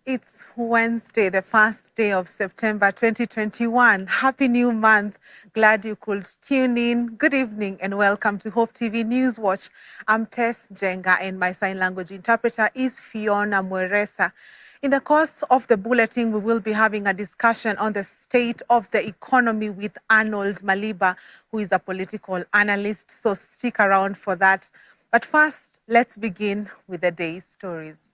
It's Wednesday, the first day of September 2021. Happy new month. Glad you could tune in. Good evening and welcome to Hope TV News Watch. I'm Tess Jenga and my sign language interpreter is Fiona Mweresa. In the course of the bulletin, we will be having a discussion on the state of the economy with Arnold Maliba, who is a political analyst. So stick around for that. But first, let's begin with the day's stories.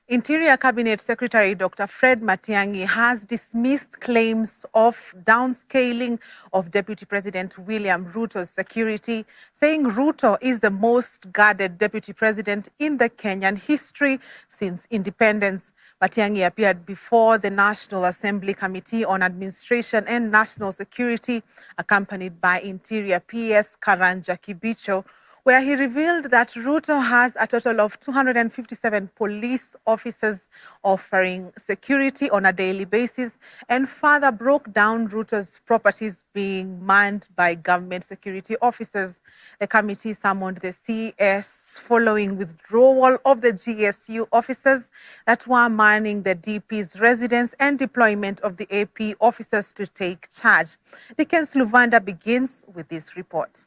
Interior Cabinet Secretary Dr. Fred Matiang'i has dismissed claims of downscaling of Deputy President William Ruto's security, saying Ruto is the most guarded Deputy President in the Kenyan history since independence. Matiang'i appeared before the National Assembly Committee on Administration and National Security, accompanied by Interior PS Karanja Kibicho, where he revealed that Ruto has a total of 257 police officers offering security on a daily basis, and further broke down Ruto's properties being manned by government security officers. The committee summoned the CS following withdrawal of the GSU officers that were manning the DP's residence and deployment of the AP officers to take charge. Dickens Luvanda begins with this report.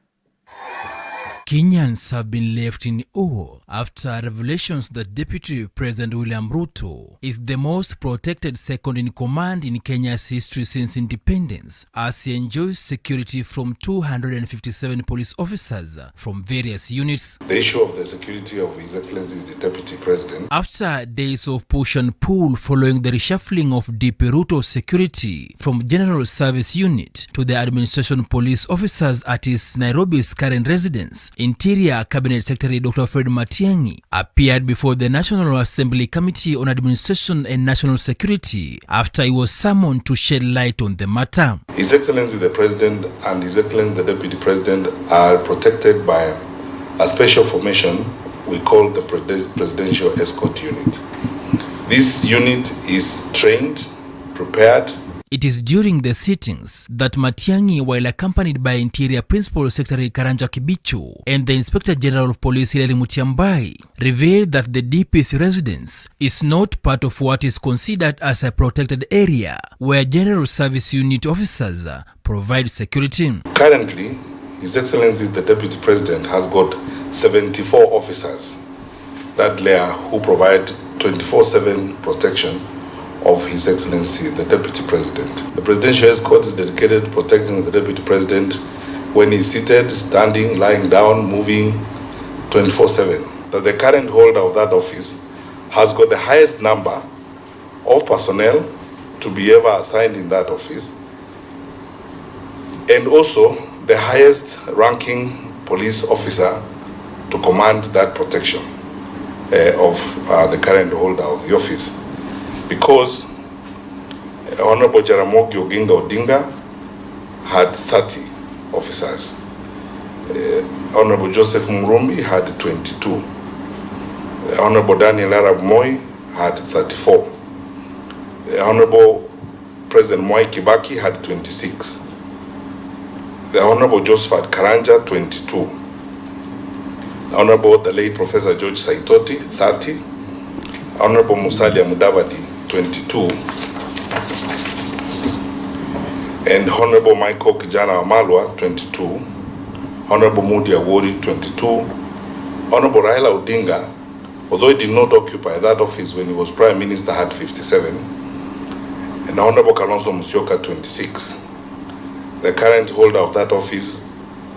Kenyans have been left in awe after revelations that Deputy President William Ruto is the most protected second in command in Kenya's history since independence, as he enjoys security from 257 police officers from various units. The issue of the security of His Excellency the Deputy President. After days of push and pull following the reshuffling of DP Ruto's security from General Service Unit to the Administration Police officers at his Nairobi's current residence, Interior Cabinet Secretary Dr. Fred Matiang'i appeared before the National Assembly Committee on Administration and National Security after he was summoned to shed light on the matter. His Excellency the President and His Excellency the Deputy President are protected by a special formation we call the Presidential Escort Unit. This unit is trained, prepared. It is during the sittings that Matiang'i, while accompanied by Interior Principal Secretary Karanja Kibicho and the Inspector General of Police Hilary Mutyambai, revealed that the DP's residence is not part of what is considered as a protected area where General Service Unit officers provide security. Currently, His Excellency the Deputy President has got 74 officers that layer who provide 24/7 protection of His Excellency the Deputy President. The Presidential Escort is dedicated to protecting the Deputy President when he's seated, standing, lying down, moving 24/7. That the current holder of that office has got the highest number of personnel to be ever assigned in that office, and also the highest ranking police officer to command that protection of the current holder of the office. Because Honorable Jaramogi Oginga Odinga had 30 officers. Honorable Joseph Murumbi had 22. Honorable Daniel Arap Moi had 34. Honorable President Mwai Kibaki had 26. The Honorable Josephat Karanja, 22. Honorable the late Professor George Saitoti, 30. Honorable Musalia Mudavadi, 22, and Honorable Michael Kijana Wamalwa, 22, Honorable Mudi Awori, 22, Honorable Raila Odinga, although he did not occupy that office when he was Prime Minister, had 57, and Honorable Kalonzo Musyoka, 26. The current holder of that office,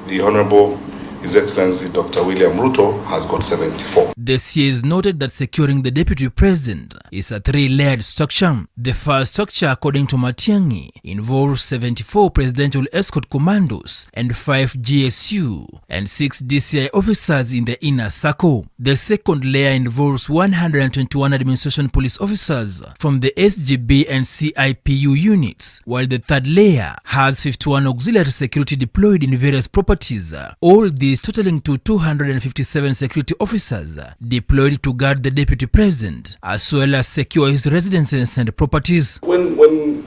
the Honorable His Excellency Dr. William Ruto, has got 74. The CS noted that securing the Deputy President is a three-layered structure. The first structure, according to Matiang'i, involves 74 Presidential Escort Commandos and 5 GSU and 6 DCI officers in the inner circle. The second layer involves 121 Administration Police officers from the SGB and CIPU units, while the third layer has 51 auxiliary security deployed in various properties. All these totaling to 257 security officers deployed to guard the Deputy President, as well as secure his residences and properties. When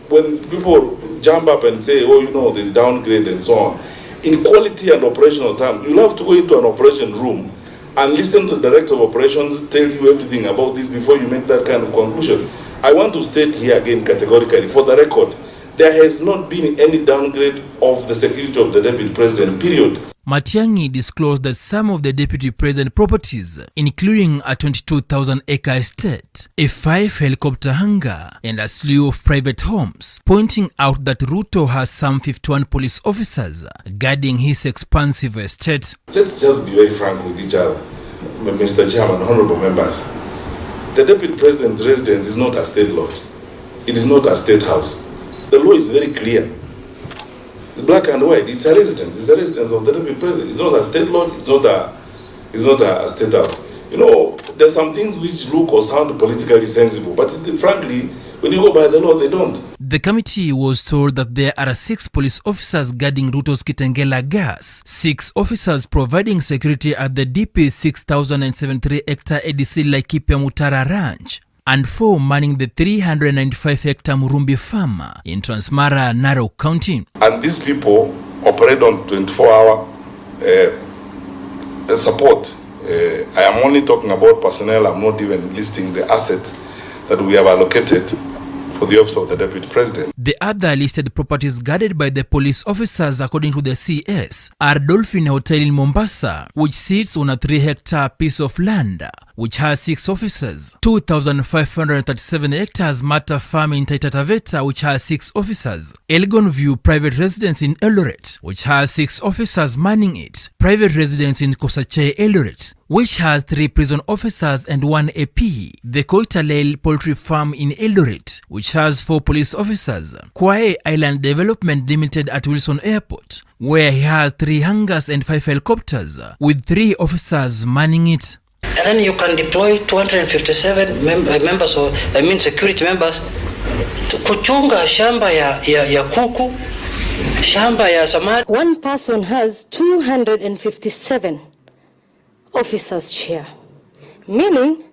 people jump up and say, oh, you know, there's downgrade and so on, in quality and operational terms, you'll have to go into an operation room and listen to the director of operations tell you everything about this before you make that kind of conclusion. I want to state here again categorically, for the record, there has not been any downgrade of the security of the deputy president, period. Matiang'i disclosed that some of the deputy president properties, including a 22,000-acre estate, a 5-helicopter hangar, and a slew of private homes, pointing out that Ruto has some 51 police officers guarding his expansive estate. Let's just be very frank with each other, Mr. Chairman, honorable members. The deputy president's residence is not a state lodge. It is not a state house. The law is very clear. It's black and white. It's a residence. It's a residence of the deputy president. It's not a state lodge. It's not a state house. You know, there's some things which look or sound politically sensible, but frankly, when you go by the law, they don't. The committee was told that there are 6 police officers guarding Ruto's Kitengela gas, 6 officers providing security at the DP 6,073-hectare ADC Laikipia Mutara Ranch, and 4 manning the 395-hectare Murumbi farm in Transmara, Narok County. And these people operate on 24-hour support. I am only talking about personnel. I'm not even listing the assets that we have allocated for the office of the deputy president. The other listed properties guarded by the police officers, according to the CS, are Dolphin Hotel in Mombasa, which sits on a 3-hectare piece of land, which has 6 officers. 2,537 hectares Mata Farm in Taita Taveta, which has 6 officers. Elgon View Private Residence in Eldoret, which has 6 officers manning it. Private Residence in Kosache, Eldoret, which has 3 prison officers and 1 AP. The Koitalel Poultry Farm in Eldoret, which has 4 police officers. Kwae Island Development Limited at Wilson Airport, where he has 3 hangars and 5 helicopters, with 3 officers manning it. And then you can deploy 257 members, or security members, to kuchunga shamba ya kuku, shamba ya samaki. One person has 257 officers chair, meaning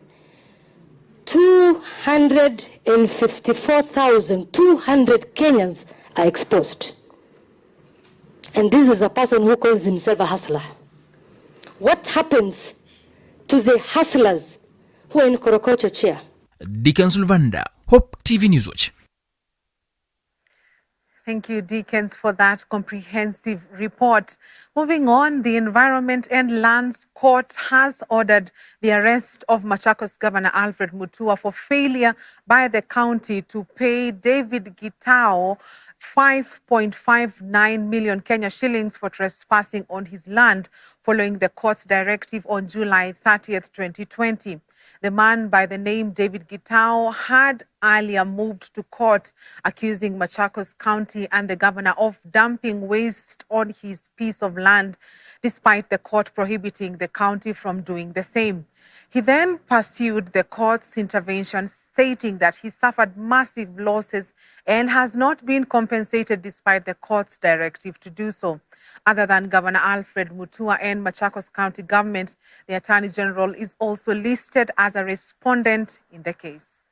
254,200 Kenyans are exposed. And this is a person who calls himself a hustler. What happens to the hustlers who are in Korokocho chair? Deacon Sulvanda, Hope TV Newswatch. Thank you, Deacons, for that comprehensive report. Moving on, the Environment and Lands Court has ordered the arrest of Machakos Governor Alfred Mutua for failure by the county to pay David Gitao 5.59 million Kenya shillings for trespassing on his land following the court's directive on July 30th, 2020. The man by the name David Gitao had earlier moved to court accusing Machakos County and the governor of dumping waste on his piece of land, despite the court prohibiting the county from doing the same. He then pursued the court's intervention, stating that he suffered massive losses and has not been compensated despite the court's directive to do so. Other than Governor Alfred Mutua and Machakos County government, the Attorney General is also listed as a respondent in the case.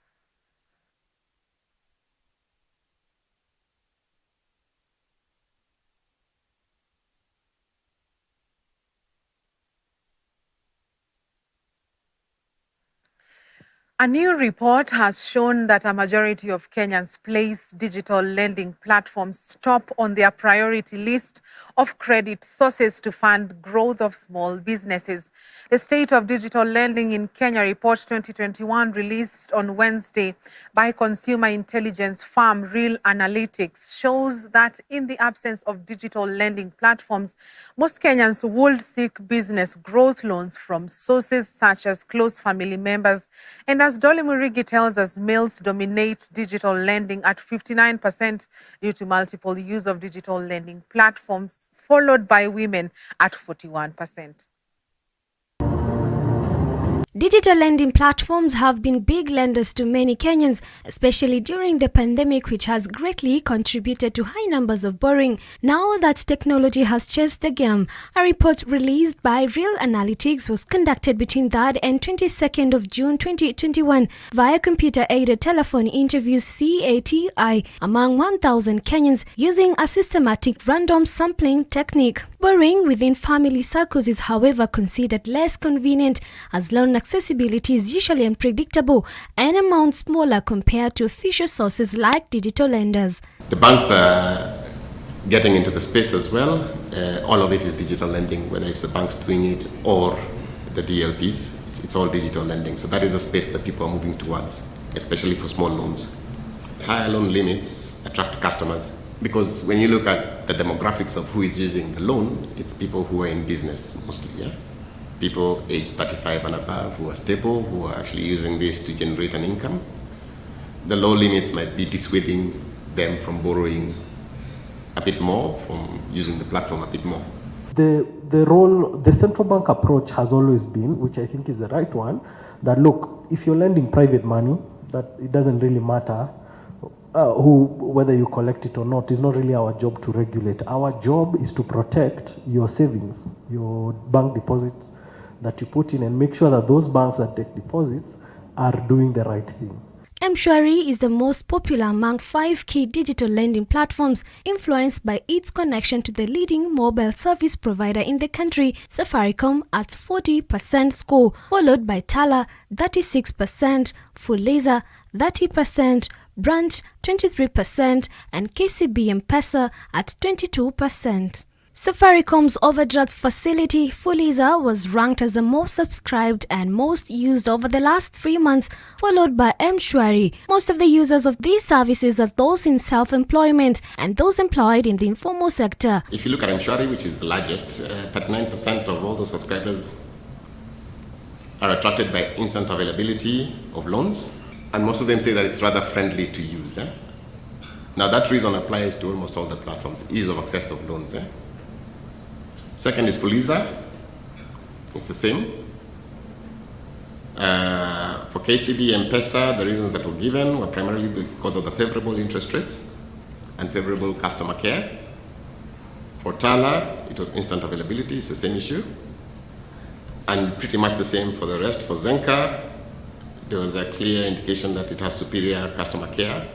A new report has shown that a majority of Kenyans place digital lending platforms top on their priority list of credit sources to fund growth of small businesses. The State of Digital Lending in Kenya Report 2021, released on Wednesday by consumer intelligence firm Real Analytics, shows that in the absence of digital lending platforms, most Kenyans would seek business growth loans from sources such as close family members. And as Dolly Murigi tells us, males dominate digital lending at 59% due to multiple use of digital lending platforms, followed by women at 41%. Digital lending platforms have been big lenders to many Kenyans, especially during the pandemic, which has greatly contributed to high numbers of borrowing. Now that technology has changed the game, a report released by Real Analytics was conducted between 3rd and 22nd of June 2021 via computer-aided telephone interviews CATI among 1,000 Kenyans using a systematic random sampling technique. Borrowing within family circles is, however, considered less convenient as loan accessibility is usually unpredictable and amounts smaller compared to official sources like digital lenders. The banks are getting into the space as well. All of it is digital lending, whether it's the banks doing it or the DLPs. It's all digital lending. So that is the space that people are moving towards, especially for small loans. Higher loan limits attract customers because when you look at the demographics of who is using the loan, it's people who are in business mostly, yeah? People aged 35 and above who are stable, who are actually using this to generate an income. The low limits might be dissuading them from borrowing a bit more, from using the platform a bit more. The central bank approach has always been, which I think is the right one, that look, if you're lending private money, that it doesn't really matter whether you collect it or not. It's not really our job to regulate. Our job is to protect your savings, your bank deposits that you put in, and make sure that those banks that take deposits are doing the right thing. M-Shwari is the most popular among 5 key digital lending platforms, influenced by its connection to the leading mobile service provider in the country, Safaricom, at 40% score, followed by Tala, 36%, Fuliza, 30%, Branch, 23%, and KCB M-Pesa at 22%. Safaricom's overdraft facility, Fuliza, was ranked as the most subscribed and most used over the last 3 months, followed by M-Shwari. Most of the users of these services are those in self-employment and those employed in the informal sector. If you look at M-Shwari, which is the largest, 39% of all the subscribers are attracted by instant availability of loans, and most of them say that it's rather friendly to use. Now that reason applies to almost all the platforms, ease of access of loans. Second is Fuliza, it's the same. For KCB and M-Pesa, the reasons that were given were primarily because of the favorable interest rates and favorable customer care. For Tala, it was instant availability, it's the same issue. And pretty much the same for the rest. For Zenka, there was a clear indication that it has superior customer care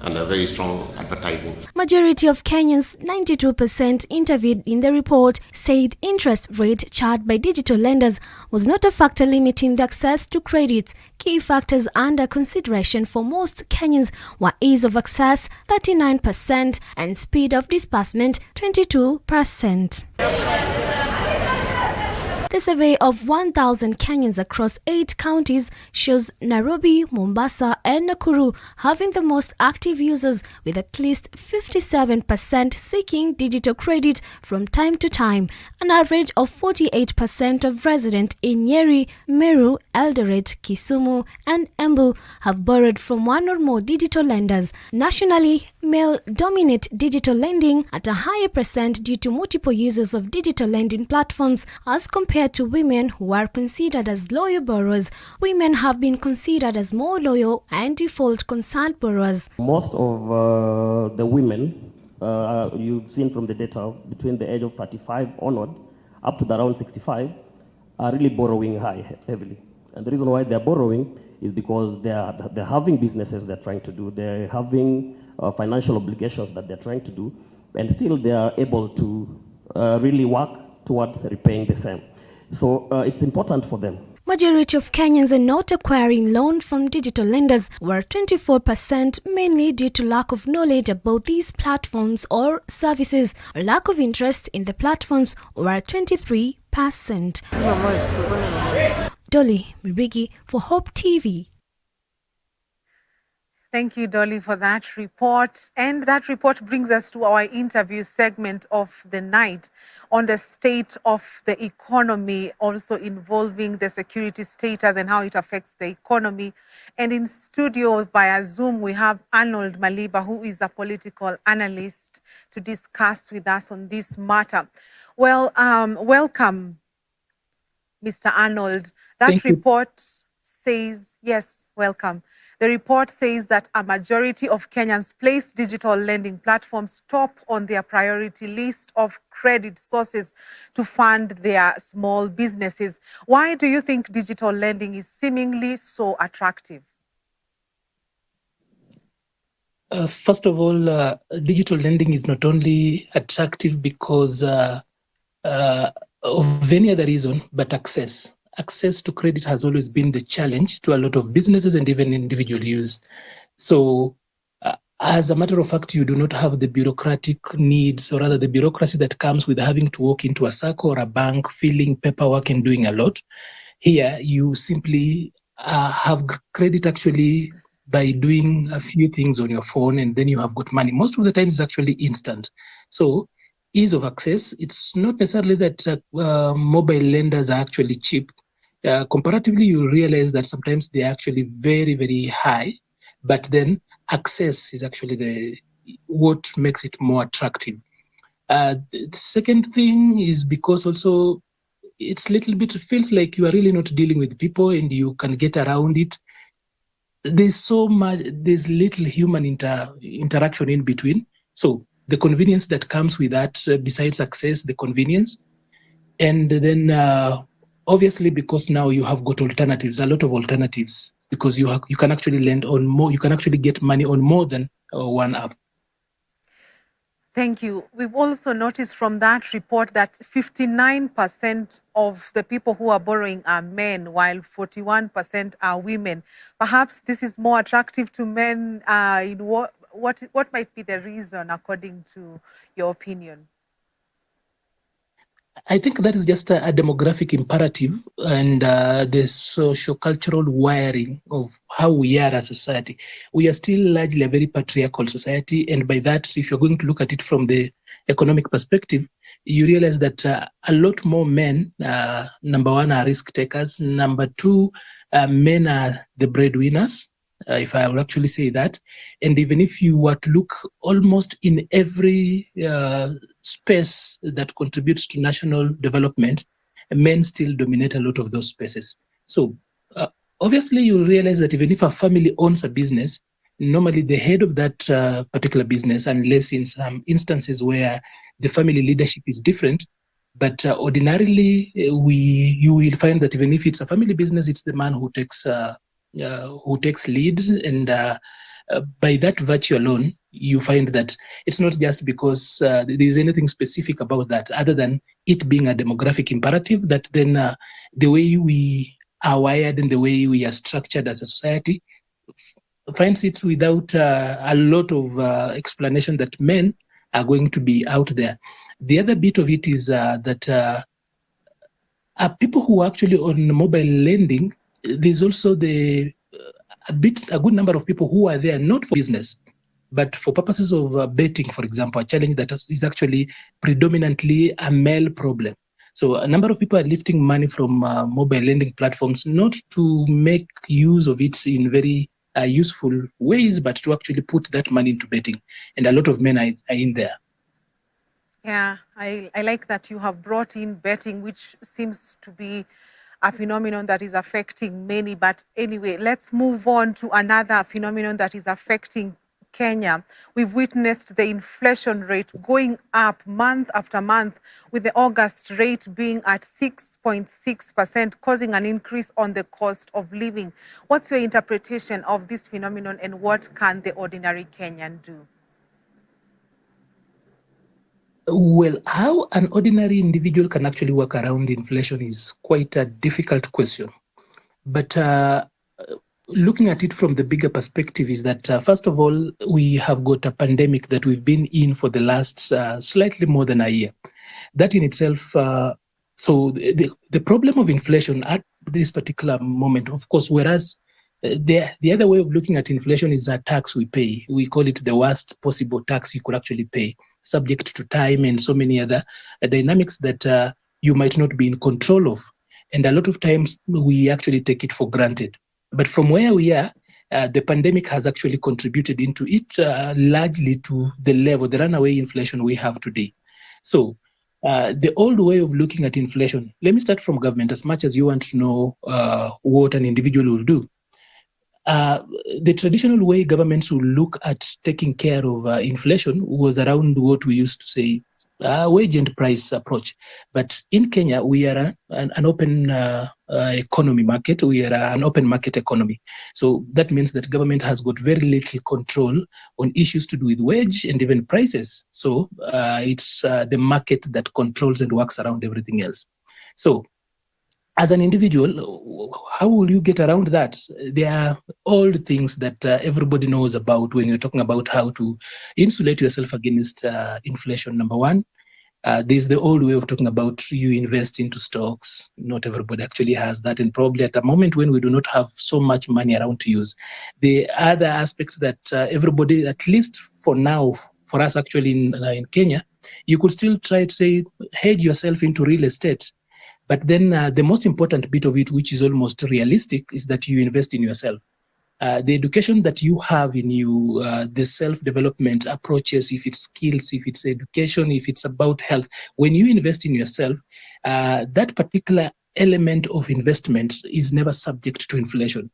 and a very strong advertising. Majority of Kenyans, 92% interviewed in the report, said interest rate charged by digital lenders was not a factor limiting the access to credit. Key factors under consideration for most Kenyans were ease of access, 39%, and speed of disbursement, 22%. The survey of 1,000 Kenyans across 8 counties shows Nairobi, Mombasa, and Nakuru having the most active users, with at least 57% seeking digital credit from time to time. An average of 48% of residents in Nyeri, Meru, Eldoret, Kisumu, and Embu have borrowed from one or more digital lenders. Nationally, male dominate digital lending at a higher percent due to multiple users of digital lending platforms as compared to women, who are considered as loyal borrowers. Women have been considered as more loyal and default concerned borrowers. Most of the women, you've seen from the data, between the age of 35 onward up to around 65, are really borrowing heavily. And the reason why they're borrowing is because they're having businesses they're trying to do, they're having financial obligations that they're trying to do, and still they are able to really work towards repaying the same. So it's important for them. Majority of Kenyans are not acquiring loan from digital lenders, were 24%, mainly due to lack of knowledge about these platforms or services, or lack of interest in the platforms, were 23%. Dolly Mirigi for Hope TV. Thank you, Dolly, for that report. And that report brings us to our interview segment of the night on the state of the economy, also involving the security status and how it affects the economy. And in studio via Zoom, we have Arnold Maliba, who is a political analyst, to discuss with us on this matter. Well, welcome, Mr. Arnold. That report says, yes, welcome. The report says that a majority of Kenyans place digital lending platforms top on their priority list of credit sources to fund their small businesses. Why do you think digital lending is seemingly so attractive? First of all, digital lending is not only attractive because of any other reason but access. Access to credit has always been the challenge to a lot of businesses and even individual use. So as a matter of fact, you do not have the bureaucratic needs, or rather the bureaucracy that comes with having to walk into a SACCO or a bank, filling paperwork and doing a lot. Here, you simply have credit actually by doing a few things on your phone, and then you have got money. Most of the time, it's actually instant. So ease of access, it's not necessarily that mobile lenders are actually cheap. Comparatively, you realize that sometimes they're actually very, very high, but then access is actually what makes it more attractive. The second thing is because also it's it feels like you are really not dealing with people and you can get around it. There's little human interaction in between. So the convenience that comes with that, besides access, the convenience. And then obviously, because now you have got alternatives, a lot of alternatives, because you can actually lend on more, you can actually get money on more than one app. Thank you. We've also noticed from that report that 59% of the people who are borrowing are men, while 41% are women. Perhaps this is more attractive to men. What might be the reason, according to your opinion? I think that is just a demographic imperative and the socio-cultural wiring of how we are as a society. We are still largely a very patriarchal society, and by that, if you're going to look at it from the economic perspective, you realize that a lot more men, number one, are risk takers. Number two, men are the breadwinners, if I will actually say that. And even if you were to look almost in every space that contributes to national development, men still dominate a lot of those spaces. So obviously you'll realize that even if a family owns a business, normally the head of that particular business, unless in some instances where the family leadership is different, but ordinarily you will find that even if it's a family business, it's the man who takes lead, and by that virtue alone, you find that it's not just because there's anything specific about that, other than it being a demographic imperative, that then the way we are wired and the way we are structured as a society finds it without a lot of explanation that men are going to be out there. The other bit of it is that people who are actually on mobile lending, there's also a good number of people who are there not for business, but for purposes of betting, for example, a challenge that is actually predominantly a male problem. So a number of people are lifting money from mobile lending platforms, not to make use of it in very useful ways, but to actually put that money into betting. And a lot of men are in there. Yeah, I like that you have brought in betting, which seems to be a phenomenon that is affecting many. But anyway, let's move on to another phenomenon that is affecting Kenya. We've witnessed the inflation rate going up month after month, with the August rate being at 6.6%, causing an increase on the cost of living. What's your interpretation of this phenomenon, and what can the ordinary Kenyan do? Well, how an ordinary individual can actually work around inflation is quite a difficult question. But looking at it from the bigger perspective is that, first of all, we have got a pandemic that we've been in for the last slightly more than a year. That in itself, so the problem of inflation at this particular moment, of course, whereas the other way of looking at inflation is a tax we pay. We call it the worst possible tax you could actually pay, subject to time and so many other dynamics that you might not be in control of. And a lot of times we actually take it for granted. But from where we are, the pandemic has actually contributed into it largely to the runaway inflation we have today. So the old way of looking at inflation, let me start from government, as much as you want to know what an individual will do. The traditional way governments will look at taking care of inflation was around what we used to say wage and price approach. But in Kenya, we are an open economy market. We are an open market economy. So that means that government has got very little control on issues to do with wage and even prices. So it's the market that controls and works around everything else. So as an individual, how will you get around that? There are all the things that everybody knows about when you're talking about how to insulate yourself against inflation. Number one, there's the old way of talking about you invest into stocks. Not everybody actually has that. And probably at a moment when we do not have so much money around to use. The other aspect that everybody, at least for now, for us actually in Kenya, you could still try to say, hedge yourself into real estate. But then the most important bit of it, which is almost realistic, is that you invest in yourself. The education that you have in you, the self-development approaches, if it's skills, if it's education, if it's about health, when you invest in yourself, that particular element of investment is never subject to inflation,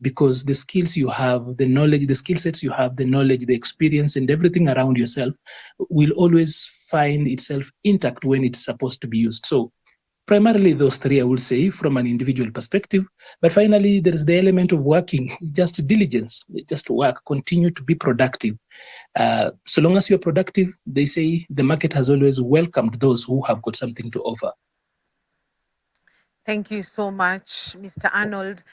because the skills you have, the knowledge, the skill sets you have, the knowledge, the experience, and everything around yourself will always find itself intact when it's supposed to be used. So primarily those three, I would say, from an individual perspective. But finally, there is the element of working, just diligence, just work, continue to be productive. So long as you're productive, they say the market has always welcomed those who have got something to offer. Thank you so much, Mr. Arnold.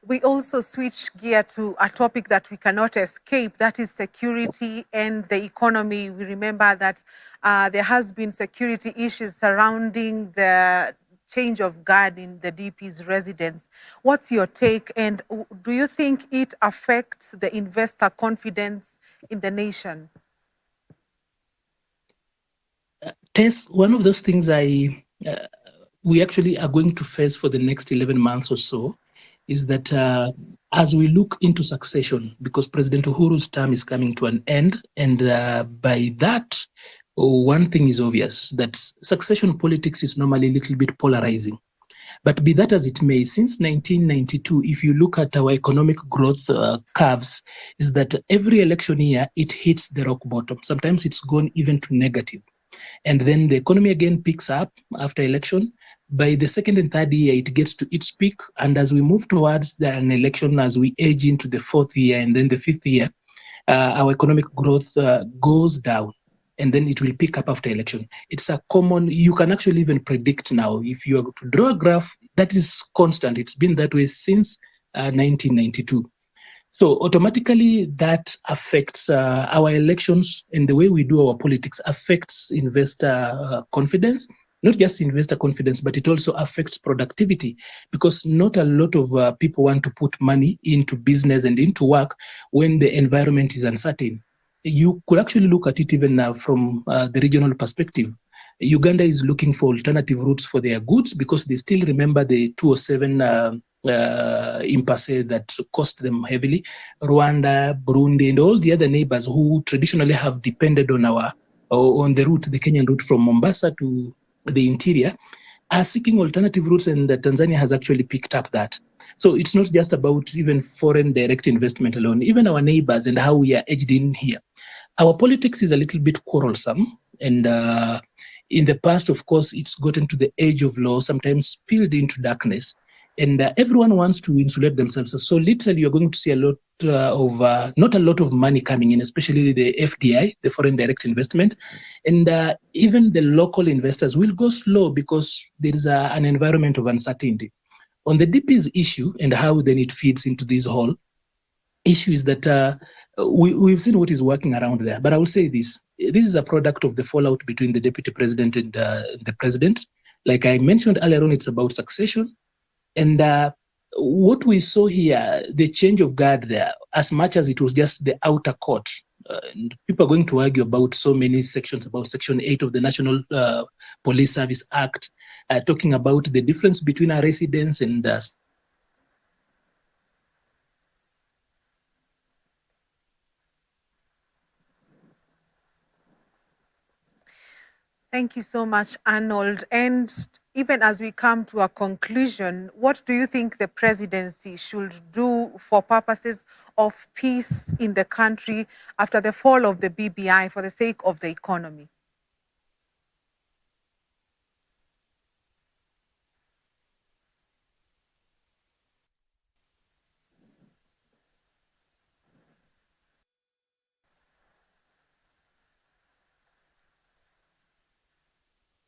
We also switch gear to a topic that we cannot escape, that is security and the economy. We remember that there has been security issues surrounding the change of guard in the DP's residence. What's your take, and do you think it affects the investor confidence in the nation? Tess, one of those things we actually are going to face for the next 11 months or so is that as we look into succession, because President Uhuru's term is coming to an end, and by that, one thing is obvious, that succession politics is normally a little bit polarizing. But be that as it may, since 1992, if you look at our economic growth curves, is that every election year, it hits the rock bottom. Sometimes it's gone even to negative. And then the economy again picks up after election. By the second and third year, it gets to its peak. And as we move towards an election, as we age into the fourth year and then the fifth year, our economic growth goes down. And then it will pick up after election. It's a common, you can actually even predict now. If you are to draw a graph, that is constant. It's been that way since 1992. So automatically that affects our elections, and the way we do our politics affects investor confidence. Not just investor confidence, but it also affects productivity, because not a lot of people want to put money into business and into work when the environment is uncertain. You could actually look at it even from the regional perspective. Uganda is looking for alternative routes for their goods because they still remember the 207 impasse that cost them heavily. Rwanda, Burundi, and all the other neighbors who traditionally have depended on the route, the Kenyan route from Mombasa to the interior, are seeking alternative routes, and Tanzania has actually picked up that. So it's not just about even foreign direct investment alone, even our neighbors and how we are edged in here. Our politics is a little bit quarrelsome, and in the past, of course, it's gotten to the edge of law, sometimes spilled into darkness, and everyone wants to insulate themselves. So literally, you're going to see a lot of, not a lot of money coming in, especially the FDI, the foreign direct investment, and even the local investors will go slow because there is an environment of uncertainty. On the DP's issue and how then it feeds into this whole issue is that we've seen what is working around there. But I will say this is a product of the fallout between the deputy president and the president. Like I mentioned earlier on, it's about succession. And what we saw here, the change of guard there, as much as it was just the outer court, people are going to argue about so many sections, about Section 8 of the National Police Service Act, talking about the difference between a residence and Thank you so much, Arnold. And even as we come to a conclusion, what do you think the presidency should do for purposes of peace in the country after the fall of the BBI for the sake of the economy?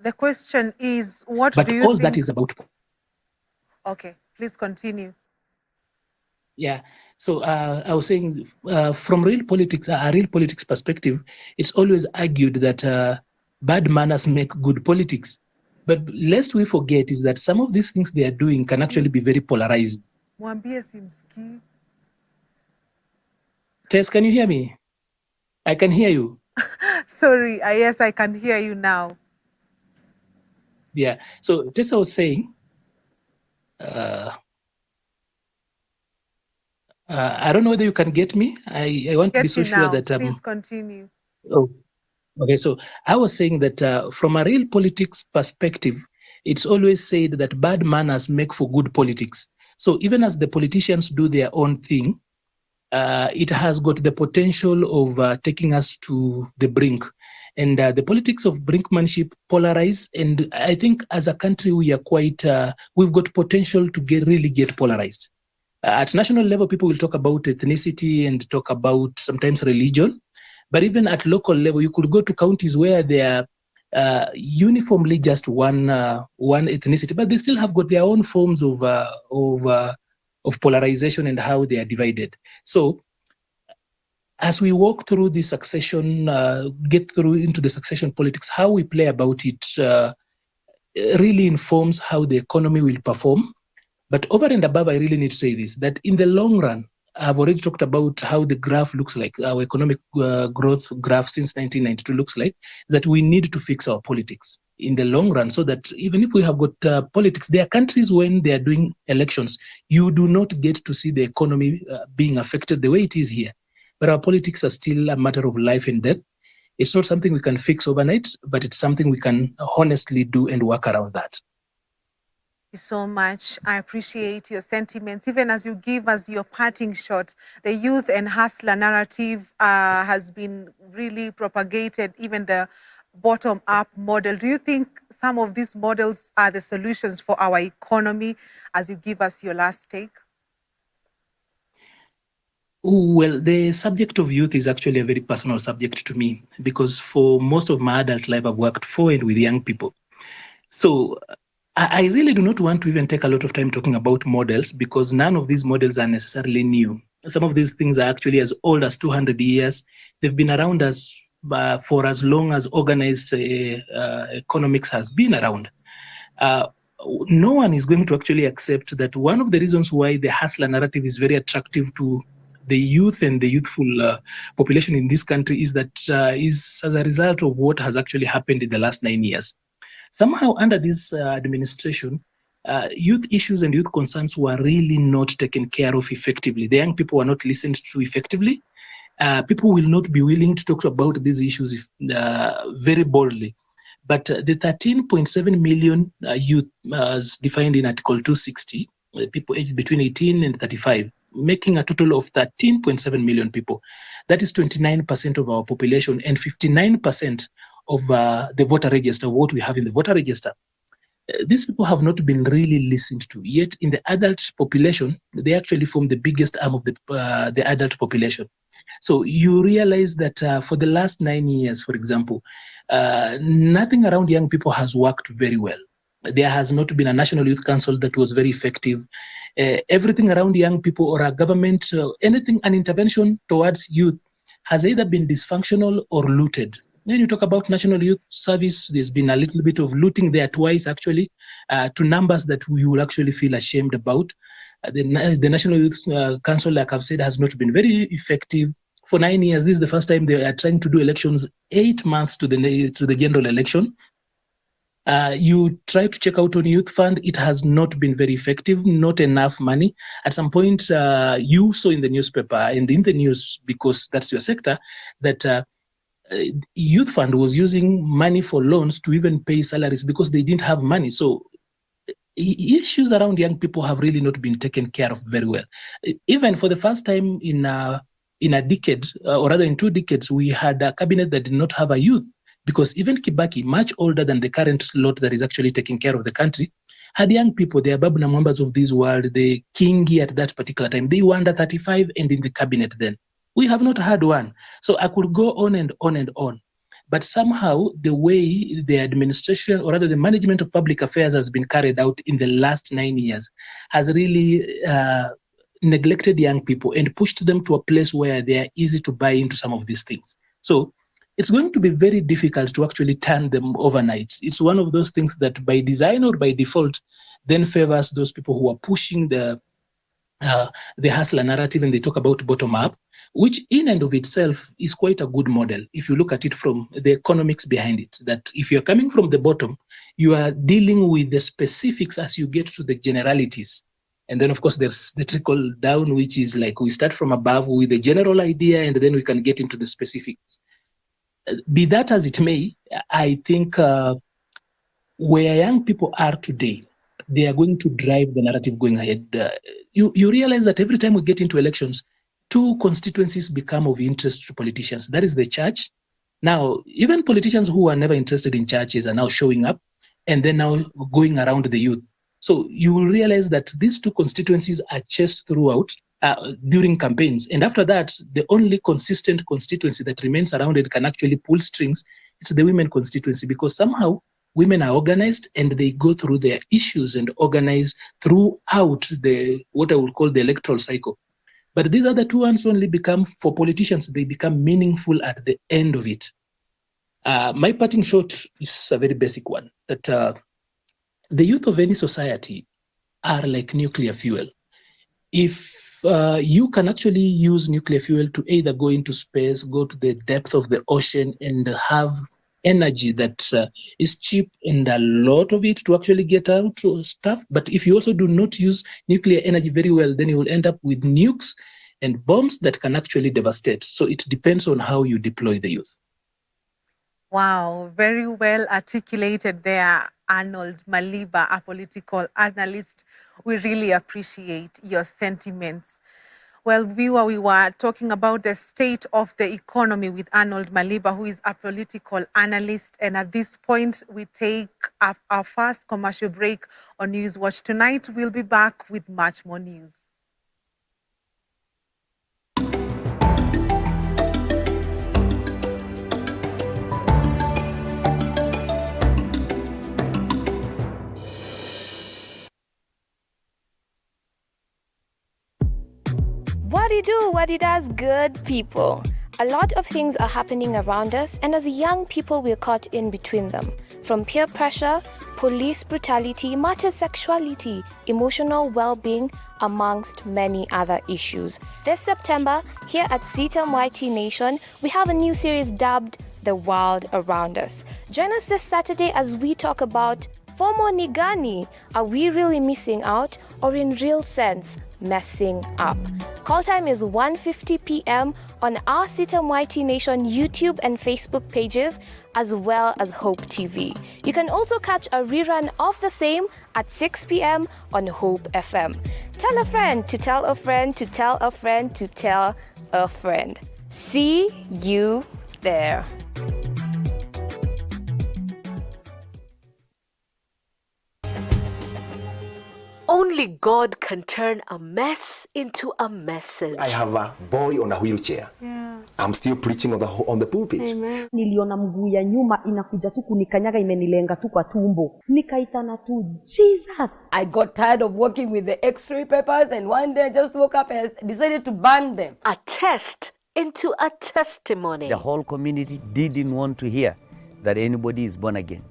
The question is, what But do you all think? that is about. Okay, please continue. Yeah. So I was saying, from a real politics perspective, it's always argued that bad manners make good politics. But lest we forget is that some of these things they are doing can actually be very polarizing. Tess, can you hear me? I can hear you. Sorry, yes, I can hear you now. Yeah. So Tess, I was saying, I don't know whether you can get me. I want to be so sure that. Please continue. Oh, okay. So I was saying that from a real politics perspective, it's always said that bad manners make for good politics. So even as the politicians do their own thing, it has got the potential of taking us to the brink. And the politics of brinkmanship polarize. And I think as a country, we are quite, we've got potential to really get polarized. At national level, people will talk about ethnicity and talk about sometimes religion. But even at local level, you could go to counties where they are uniformly just one ethnicity, but they still have got their own forms of polarization and how they are divided. So as we walk through the succession, get through into the succession politics, how we play about it really informs how the economy will perform. But over and above, I really need to say this, that in the long run, I've already talked about how the graph looks like, our economic growth graph since 1992 looks like, that we need to fix our politics in the long run, so that even if we have got politics, there are countries when they are doing elections, you do not get to see the economy being affected the way it is here. But our politics are still a matter of life and death. It's not something we can fix overnight, but it's something we can honestly do and work around that. You so much. I appreciate your sentiments. Even as you give us your parting shot, the youth and hustler narrative has been really propagated, even the bottom-up model. Do you think some of these models are the solutions for our economy, as you give us your last take? Well, the subject of youth is actually a very personal subject to me, because for most of my adult life, I've worked for and with young people. So I really do not want to even take a lot of time talking about models, because none of these models are necessarily new. Some of these things are actually as old as 200 years. They've been around us for as long as organized economics has been around. No one is going to actually accept that one of the reasons why the hustler narrative is very attractive to the youth and the youthful population in this country is that is as a result of what has actually happened in the last 9 years. Somehow under this administration, youth issues and youth concerns were really not taken care of effectively. The young people were not listened to effectively. People will not be willing to talk about these issues very boldly. But the 13.7 million youth, as defined in Article 260, people aged between 18 and 35, making a total of 13.7 million people. That is 29% of our population and 59% of the voter register, of what we have in the voter register. These people have not been really listened to. Yet in the adult population, they actually form the biggest arm of the adult population. So you realize that for the last 9 years, for example, nothing around young people has worked very well. There has not been a National Youth Council that was very effective. Everything around young people or a government, anything, an intervention towards youth has either been dysfunctional or looted. When you talk about National Youth Service, there's been a little bit of looting there twice, actually, to numbers that we will actually feel ashamed about. The National Youth Council, like I've said, has not been very effective. For 9 years, this is the first time they are trying to do elections 8 months to the general election. You try to check out on Youth Fund, it has not been very effective, not enough money. At some point, you saw in the newspaper and in the news, because that's your sector, that Youth Fund was using money for loans to even pay salaries because they didn't have money. So issues around young people have really not been taken care of very well. Even for the first time in a decade, or rather in 2 decades, we had a cabinet that did not have a youth, because even Kibaki, much older than the current lot that is actually taking care of the country, had young people, the Babu Namwambas of this world, the Kingi at that particular time. They were under 35 and in the cabinet then. We have not had one. So I could go on and on and on. But somehow the way the administration, or rather the management of public affairs, has been carried out in the last 9 years has really neglected young people and pushed them to a place where they are easy to buy into some of these things. So it's going to be very difficult to actually turn them overnight. It's one of those things that by design or by default then favors those people who are pushing the hustler narrative, and they talk about bottom up, which in and of itself is quite a good model. If you look at it from the economics behind it, that if you're coming from the bottom, you are dealing with the specifics as you get to the generalities. And then, of course, there's the trickle down, which is like we start from above with a general idea, and then we can get into the specifics. Be that as it may, I think where young people are today, they are going to drive the narrative going ahead. You realize that every time we get into elections, two constituencies become of interest to politicians. That is the church. Now, even politicians who are never interested in churches are now showing up, and then now going around the youth. So you will realize that these two constituencies are chased throughout during campaigns. And after that, the only consistent constituency that remains around and can actually pull strings is the women constituency, because somehow women are organized and they go through their issues and organize throughout what I would call the electoral cycle. But these other two ones only become, for politicians, they become meaningful at the end of it. My parting shot is a very basic one, that the youth of any society are like nuclear fuel. If you can actually use nuclear fuel to either go into space, go to the depth of the ocean, and have energy that is cheap and a lot of it to actually get out stuff. But if you also do not use nuclear energy very well, then you will end up with nukes and bombs that can actually devastate. So it depends on how you deploy the youth. Wow, very well articulated there, Arnold Maliba, a political analyst. We really appreciate your sentiments. Well, viewer, we were talking about the state of the economy with Arnold Maliba, who is a political analyst. And at this point, we take our first commercial break on News Watch. Tonight, we'll be back with much more news. What it does, good people. A lot of things are happening around us, and as young people, we're caught in between them. From peer pressure, police brutality, matter sexuality, emotional well-being, amongst many other issues. This September, here at CITAM YT Nation, we have a new series dubbed The World Around Us. Join us this Saturday as we talk about FOMO ni gani? Are we really missing out, or in real sense, messing up? Call time is 1:50 p.m. on our CITAM YT Nation YouTube and Facebook pages, as well as Hope TV. You can also catch a rerun of the same at 6 p.m. on Hope FM. Tell a friend to tell a friend to tell a friend to tell a friend. See you there. Only God can turn a mess into a message. I have a boy on a wheelchair. Yeah. I'm still preaching on the pulpit. Amen. Niliona mguu ya nyuma inakuja tu kunikanyaga, imenilenga tu kwa tumbo. Nikaitana tu Jesus. I got tired of working with the x-ray papers, and one day I just woke up and decided to burn them. A test into a testimony. The whole community didn't want to hear that anybody is born again.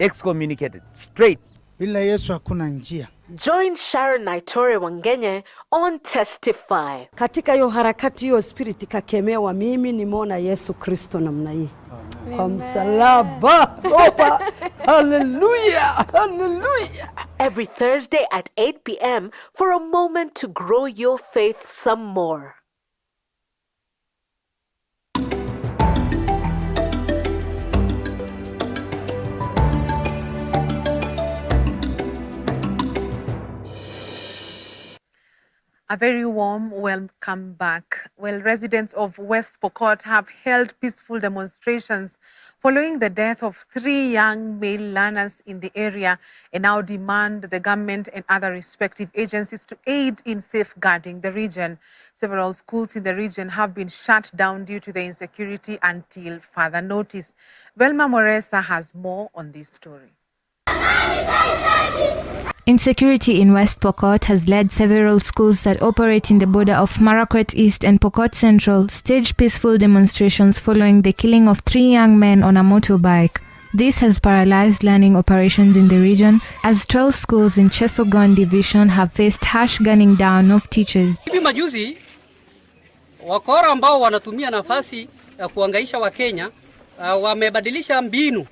Excommunicated straight. Bila Yesu hakuna njia. Join Sharon Naitore Wangenye on Testify. Katika hiyo harakati hiyo spirit ikakemewa, mimi nimeona Yesu Kristo namna hii. Kwa msalaba. Opa. Hallelujah. Hallelujah. Every Thursday at 8 p.m. for a moment to grow your faith some more. A very warm welcome back. Well, residents of West Pokot have held peaceful demonstrations following the death of 3 young male learners in the area and now demand the government and other respective agencies to aid in safeguarding the region. Several schools in the region have been shut down due to the insecurity until further notice. Velma Moresa has more on this story. Insecurity in West Pokot has led several schools that operate in the border of Machakos East and Pokot Central stage peaceful demonstrations following the killing of 3 young men on a motorbike. This has paralyzed learning operations in the region as 12 schools in Chesogon division have faced harsh gunning down of teachers. Hivi majuzi wakora ambao wanatumia nafasi ya kuangaisha Wakenya wamebadilisha mbinu.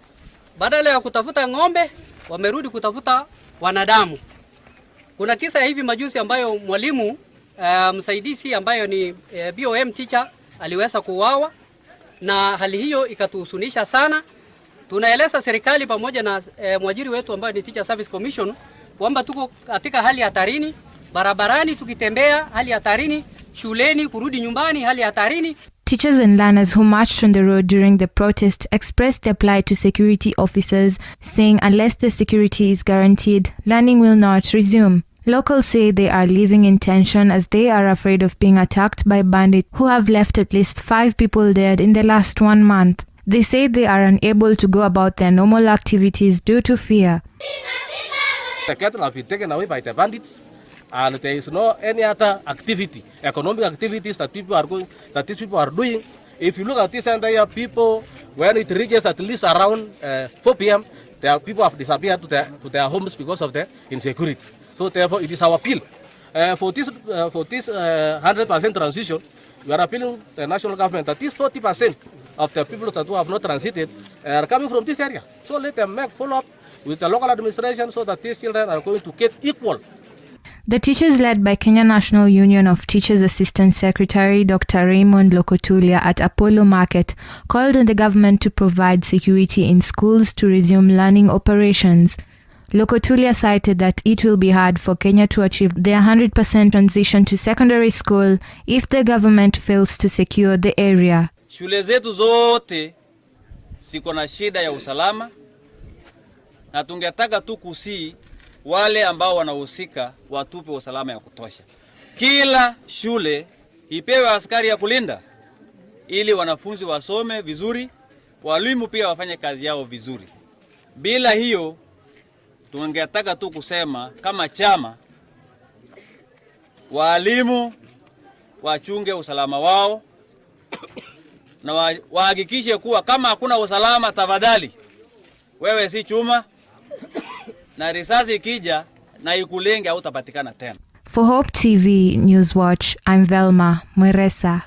Badala ya kutafuta ng'ombe wamerudi kutafuta wanadamu. Kuna kisa hivi majuzi ambayo mwalimu msaidizi ambayo ni BOM teacher aliweza kuuawa, na hali hiyo ikatuhusunisha sana. Tunaeleza serikali pamoja na mwajiri wetu ambayo ni Teacher Service Commission kwamba tuko katika hali hatarini, barabarani tukitembea hali hatarini, shuleni kurudi nyumbani hali hatarini. Teachers and learners who marched on the road during the protest expressed their plight to security officers, saying unless the security is guaranteed, learning will not resume. Locals say they are living in tension as they are afraid of being attacked by bandits who have left at least 5 people dead in the last 1 month. They say they are unable to go about their normal activities due to fear. The cattle have been taken away by the bandits, and there is no any other activity, economic activities that these people are doing. If you look at this entire people, when it reaches at least around 4 p.m., people have disappeared to their homes because of the insecurity. So therefore, it is our appeal for this 100% transition. We are appealing to the national government that these 40% of the people that have not transited are coming from this area. So let them make follow-up with the local administration so that these children are going to get equal. The teachers led by Kenya National Union of Teachers Assistant Secretary Dr. Raymond Lokotulia at Apollo Market called on the government to provide security in schools to resume learning operations. Lokotulia cited that it will be hard for Kenya to achieve their 100% transition to secondary school if the government fails to secure the area. Shule zetu zote siko na shida ya usalama, na tungetaka tu kusii wale ambao wanahusika watupe usalama ya kutosha. Kila shule ipewe askari ya kulinda ili wanafunzi wasome vizuri, walimu pia wafanye kazi yao vizuri. Bila hiyo tungetaka tu kusema kama chama walimu wachunge usalama wao na wahakikishe kuwa kama hakuna usalama, tafadhali wewe si chuma na risasi ikija na ikulenge hautapatikana tena. For Hope TV News Watch, I'm Velma Moresa.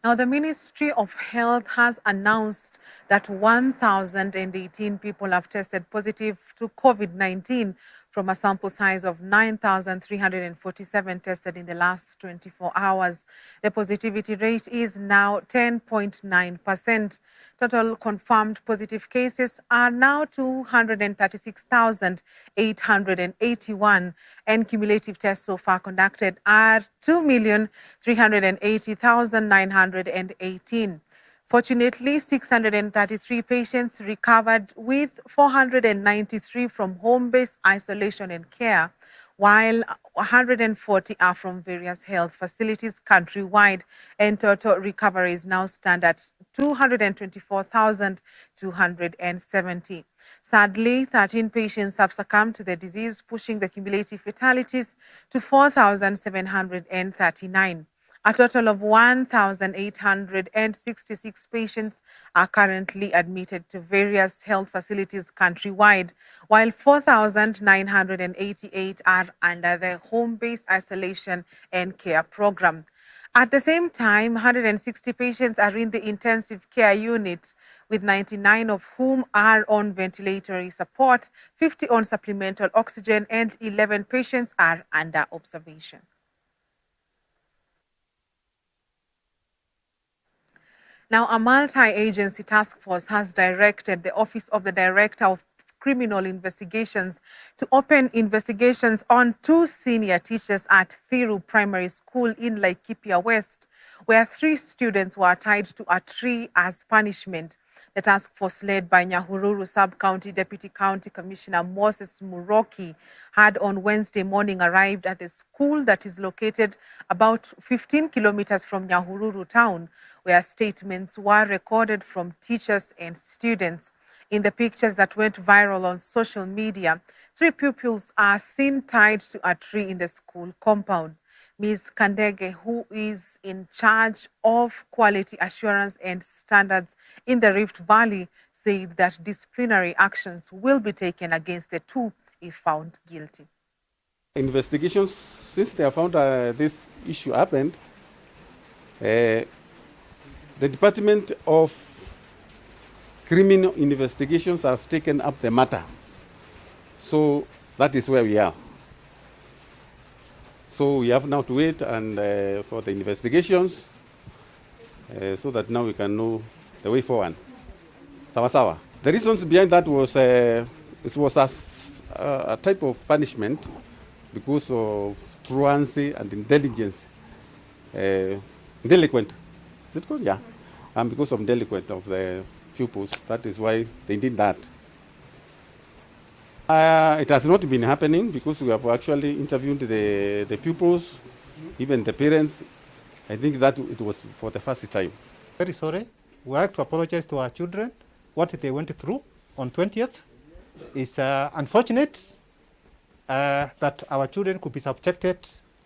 Now, the Ministry of Health has announced that 1,018 people have tested positive to COVID-19 from a sample size of 9,347 tested in the last 24 hours. The positivity rate is now 10.9%. Total confirmed positive cases are now 236,881, and cumulative tests so far conducted are 2,380,918. Fortunately, 633 patients recovered, with 493 from home-based isolation and care, while 140 are from various health facilities countrywide, and total recoveries now stand at 224,270. Sadly, 13 patients have succumbed to the disease, pushing the cumulative fatalities to 4,739. A total of 1,866 patients are currently admitted to various health facilities countrywide, while 4,988 are under the home-based isolation and care program. At the same time, 160 patients are in the intensive care units, with 99 of whom are on ventilatory support, 50 on supplemental oxygen, and 11 patients are under observation. Now, a multi-agency task force has directed the Office of the Director of Criminal Investigations to open investigations on 2 senior teachers at Thiru Primary School in Laikipia West, where 3 students were tied to a tree as punishment. The task force led by Nyahururu Sub-County Deputy County Commissioner Moses Muroki had on Wednesday morning arrived at the school that is located about 15 kilometers from Nyahururu town, where statements were recorded from teachers and students. In the pictures that went viral on social media, 3 pupils are seen tied to a tree in the school compound. Ms. Kandege, who is in charge of quality assurance and standards in the Rift Valley, said that disciplinary actions will be taken against the 2 if found guilty. Investigations, since they have found this issue happened, the Department of Criminal Investigations have taken up the matter. So that is where we are. So we have now to wait and for the investigations so that now we can know the way forward. Sawa sawa. The reasons behind that was it was a type of punishment because of truancy and intelligence. Delinquent. Is it called? Yeah. And because of delinquent of the pupils, that is why they did that. It has not been happening because we have actually interviewed the pupils, even the parents. I think that it was for the first time. Very sorry. We would like to apologize to our children. What they went through on 20th is unfortunate that our children could be subjected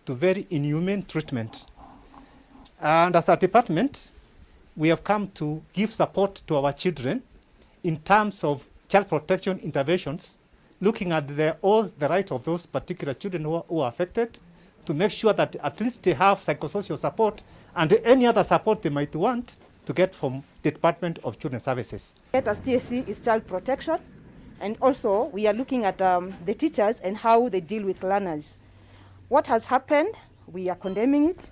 to very inhumane treatment. And as a department, we have come to give support to our children in terms of child protection interventions, looking at the right of those particular children who are affected, to make sure that at least they have psychosocial support and any other support they might want to get from the Department of Children's Services. As TSC is child protection, and also we are looking at the teachers and how they deal with learners. What has happened, we are condemning it,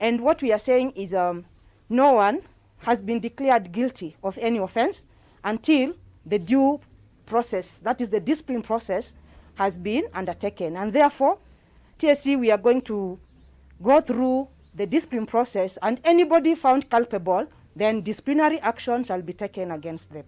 and what we are saying is no one has been declared guilty of any offense until the due process, that is the discipline process, has been undertaken. And therefore, TSC, we are going to go through the discipline process, and anybody found culpable, then disciplinary action shall be taken against them.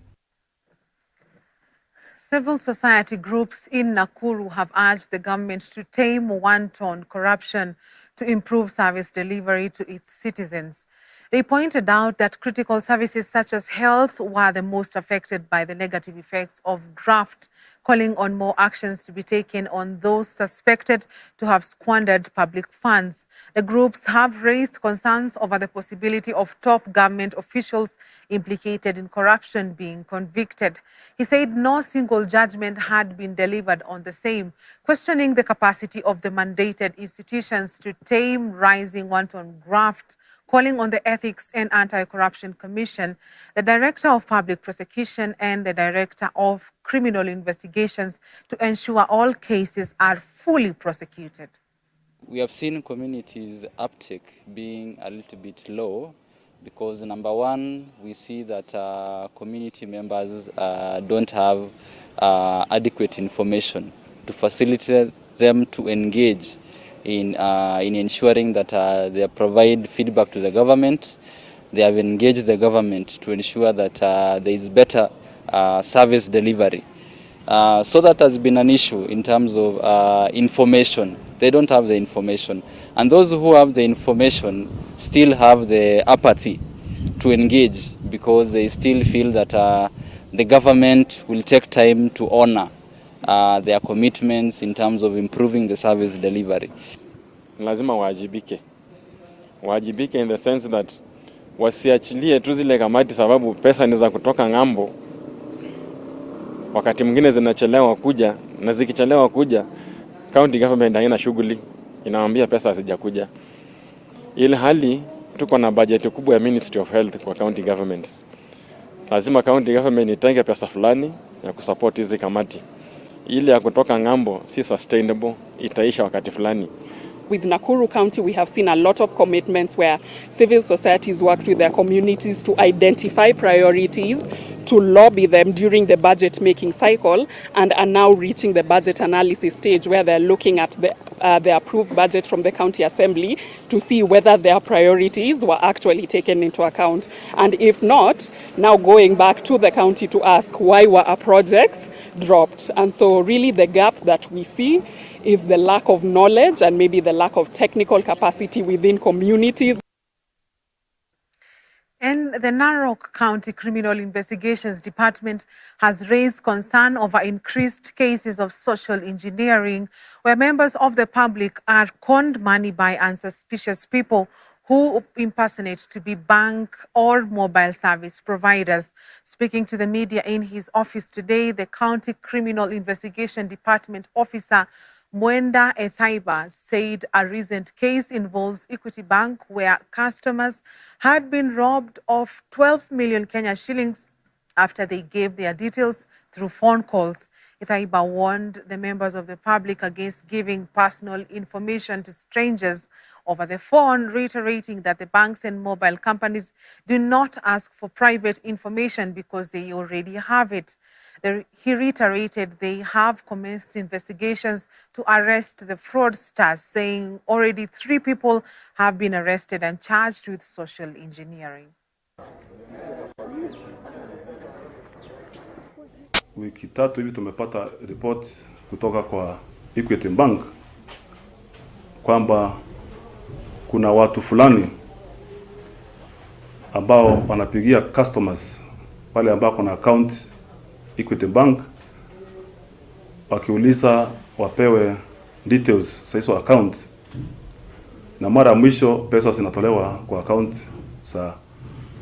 Civil society groups in Nakuru have urged the government to tame wanton corruption to improve service delivery to its citizens. They pointed out that critical services such as health were the most affected by the negative effects of graft, calling on more actions to be taken on those suspected to have squandered public funds. The groups have raised concerns over the possibility of top government officials implicated in corruption being convicted. He said no single judgment had been delivered on the same, questioning the capacity of the mandated institutions to tame rising wanton graft. Calling on the Ethics and Anti-Corruption Commission, the Director of Public Prosecution and the Director of Criminal Investigations to ensure all cases are fully prosecuted. We have seen communities' uptake being a little bit low because, number one, we see that community members don't have adequate information to facilitate them to engage in ensuring that they provide feedback to the government. They have engaged the government to ensure that there is better service delivery. So that has been an issue in terms of information. They don't have the information. And those who have the information still have the apathy to engage because they still feel that the government will take time to honor their commitments in terms of improving the service delivery. Lazima waajibike in the sense that wasiachilie tu zile kamati sababu pesa ni za kutoka ng'ambo. Wakati mwingine zinachelewa kuja, na zikichelewa kuja county government haina shughuli, inawaambia pesa hazijakuja. Ile hali tuko na budget kubwa ya Ministry of Health kwa county governments. Lazima county government itenge pesa fulani ya kusupport hizi kamati. Ile ya kutoka ng'ambo si sustainable, itaisha wakati fulani. With Nakuru County, we have seen a lot of commitments where civil societies worked with their communities to identify priorities, to lobby them during the budget making cycle, and are now reaching the budget analysis stage where they're looking at the approved budget from the county assembly to see whether their priorities were actually taken into account. And if not, now going back to the county to ask why were our projects dropped. And so really the gap that we see is the lack of knowledge and maybe the lack of technical capacity within communities. And the Narok County Criminal Investigations Department has raised concern over increased cases of social engineering, where members of the public are conned money by unsuspicious people who impersonate to be bank or mobile service providers. Speaking to the media in his office today, the County Criminal Investigation Department officer Mwenda Ethaiba said a recent case involves Equity Bank, where customers had been robbed of 12 million Kenya shillings after they gave their details through phone calls. Ethaiba warned the members of the public against giving personal information to strangers over the phone, reiterating that the banks and mobile companies do not ask for private information because they already have it. He reiterated they have commenced investigations to arrest the fraudsters, saying already 3 people have been arrested and charged with social engineering. Wiki tatu hivi tumepata report kutoka kwa Equity Bank kwamba kuna watu fulani ambao wanapigia customers wale ambao kuna account Equity Bank wakiuliza wapewe details za hizo account, na mara mwisho pesa zinatolewa kwa account za